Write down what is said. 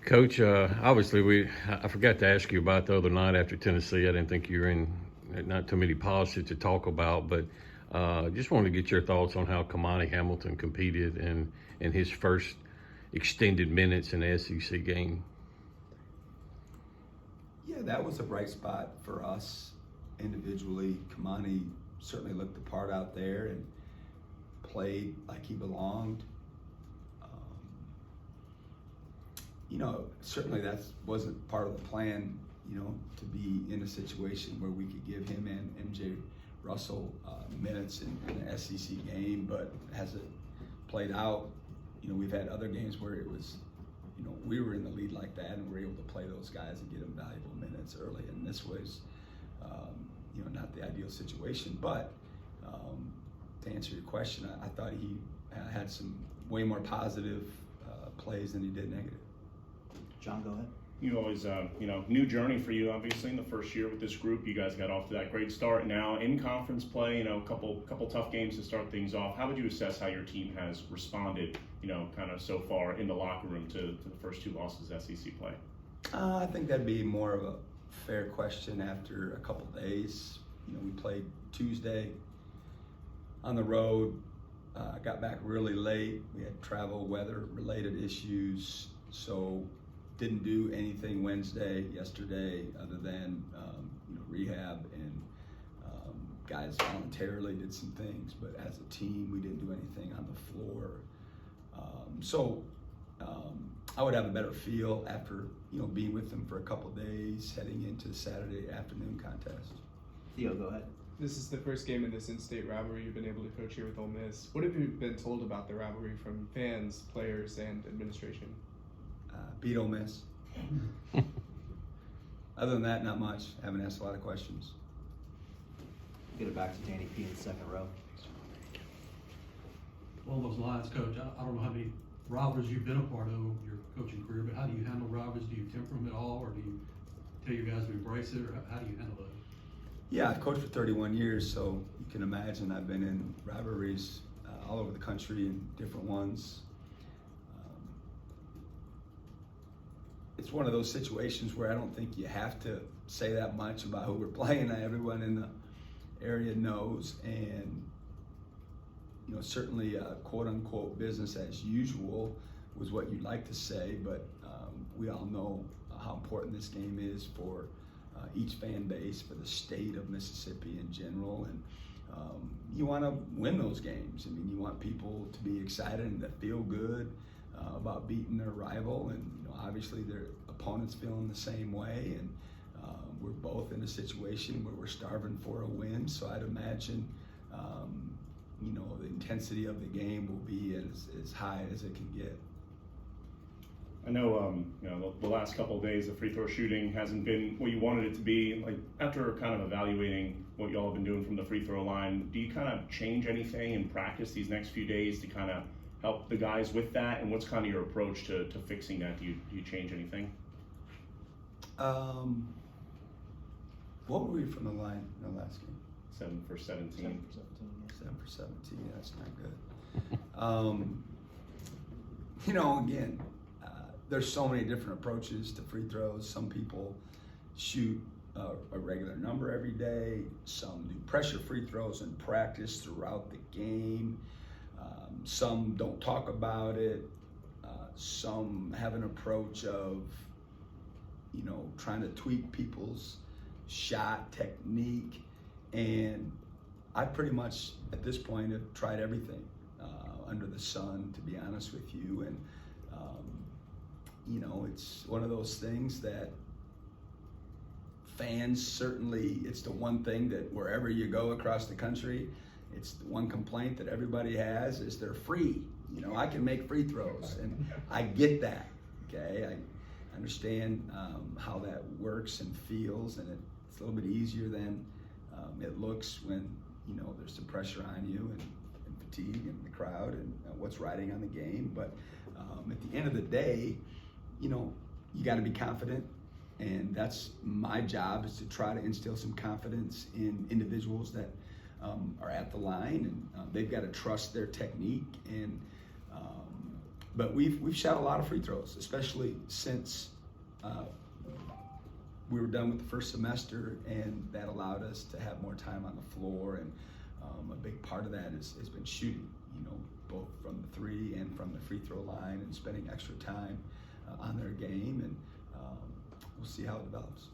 Coach, obviously I forgot to ask you about the other night after Tennessee. I didn't think you were in not too many policies to talk about, but just wanted to get your thoughts on how Kamani Hamilton competed in his first extended minutes in the SEC game. Yeah, that was a bright spot for us individually. Kamani certainly looked the part out there and played like he belonged. Certainly that wasn't part of the plan, to be in a situation where we could give him and MJ Russell minutes in the SEC game, but as it played out, we've had other games where it was, we were in the lead like that and we were able to play those guys and get them valuable minutes early, and this was, not the ideal situation, but to answer your question, I thought he had some way more positive plays than he did negative. John, go ahead. You always, new journey for you, obviously, in the first year with this group. You guys got off to that great start. Now in conference play, a couple tough games to start things off. How would you assess how your team has responded, kind of so far in the locker room to the first two losses SEC play? I think that'd be more of a fair question after a couple days. We played Tuesday on the road, got back really late. We had travel, weather-related issues, so didn't do anything yesterday, other than rehab, and guys voluntarily did some things, but as a team, we didn't do anything on the floor. I would have a better feel after being with them for a couple days, heading into the Saturday afternoon contest. Theo, go ahead. This is the first game in this in-state rivalry you've been able to coach here with Ole Miss. What have you been told about the rivalry from fans, players, and administration? Beat Ole Miss. Other than that, not much. Haven't asked a lot of questions. Get it back to Danny P in the second row. Along those lines, Coach, I don't know how many rivalries you've been a part of in your coaching career, but how do you handle rivalries? Do you temper them at all, or do you tell your guys to embrace it, or how do you handle it? Yeah, I've coached for 31 years, so you can imagine I've been in rivalries all over the country and different ones. It's one of those situations where I don't think you have to say that much about who we're playing. Everyone in the area knows, and certainly quote unquote business as usual was what you'd like to say, but we all know how important this game is for each fan base, for the state of Mississippi in general, and you want to win those games. I mean, you want people to be excited and to feel good about beating their rival, and obviously their opponents feeling the same way, and we're both in a situation where we're starving for a win, so I'd imagine the intensity of the game will be as high as it can get. I know, the last couple of days, the free throw shooting hasn't been what you wanted it to be. Like, after kind of evaluating what y'all have been doing from the free throw line, do you kind of change anything in practice these next few days to kind of help the guys with that? And what's kind of your approach to fixing that? Do you change anything? What were we from the line in the last game? 7 for 17. 7 for 17. 7 for 17, yeah, that's not good. Again, there's so many different approaches to free throws. Some people shoot a regular number every day. Some do pressure free throws in practice throughout the game. Some don't talk about it. Some have an approach of, trying to tweak people's shot technique. And I pretty much, at this point, have tried everything under the sun, to be honest with you. And, it's one of those things that fans certainly, it's the one thing that wherever you go across the country, it's the one complaint that everybody has is they're free. I can make free throws, and I get that, okay? I understand how that works and feels, and it's a little bit easier than it looks when, there's some pressure on you and fatigue and the crowd and what's riding on the game. But at the end of the day, you got to be confident, and that's my job, is to try to instill some confidence in individuals that are at the line, and they've got to trust their technique. And But we've shot a lot of free throws, especially since we were done with the first semester, and that allowed us to have more time on the floor. And a big part of that has been shooting, you know, both from the three and from the free throw line, and spending extra time on their game. And we'll see how it develops.